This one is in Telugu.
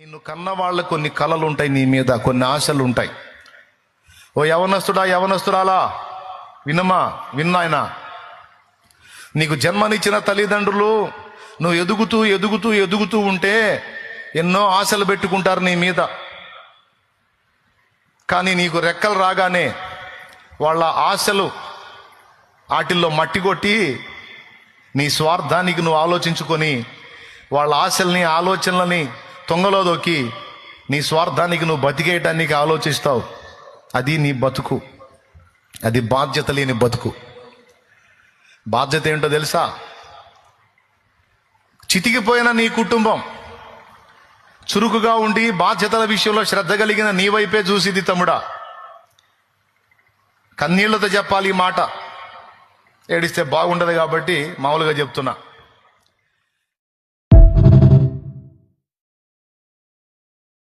నిన్ను కన్న వాళ్ళ కొన్ని కలలు ఉంటాయి, నీ మీద కొన్ని ఆశలు ఉంటాయి. ఓ యవనస్తుడా యవనస్తురాలా విన్నాయన, నీకు జన్మనిచ్చిన తల్లిదండ్రులు నువ్వు ఎదుగుతూ ఎదుగుతూ ఎదుగుతూ ఉంటే ఎన్నో ఆశలు పెట్టుకుంటారు నీ మీద. కానీ నీకు రెక్కలు రాగానే వాళ్ళ ఆశలు వాటిల్లో మట్టి కొట్టి నీ స్వార్థానికి నువ్వు ఆలోచించుకొని వాళ్ళ ఆశల్ని ఆలోచనలని తొంగలో దొక్కి నీ స్వార్థానికి నువ్వు బతికేయటానికి ఆలోచిస్తావు. అది నీ బతుకు, అది బాధ్యత లేని బతుకు. బాధ్యత ఏంటో తెలుసా? చితికిపోయిన నీ కుటుంబం చురుకుగా ఉండి బాధ్యతల విషయంలో శ్రద్ధ కలిగిన నీ వైపే చూసిది తమ్ముడా. కన్నీళ్లతో చెప్పాలి ఈ మాట, ఏడిస్తే బాగుండదు కాబట్టి మామూలుగా చెప్తున్నా.